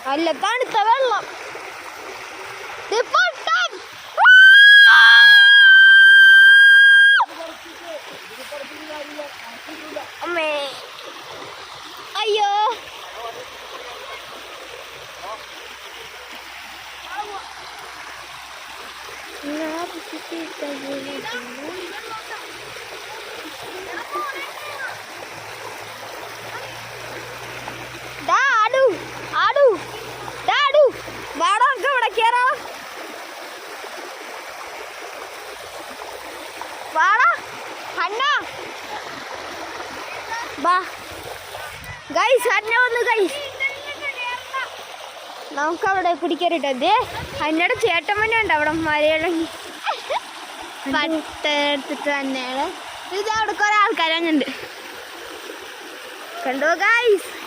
നല്ല തണുത്ത വെള്ളം. അമ്മേ അയ്യോ നമുക്കവിടെ കുടിക്കരുട്ടേ. അതിനോട് ചേട്ടമ്മനെ ഉണ്ട് അവിടെ മലയിളങ്ങി പട്ടെടുത്തിട്ട് തന്നെയാണ്. ഇത് അവിടെ കുറെ ആൾക്കാർ അങ്ങനെ ഉണ്ട്. കണ്ടോ ഗൈസ്.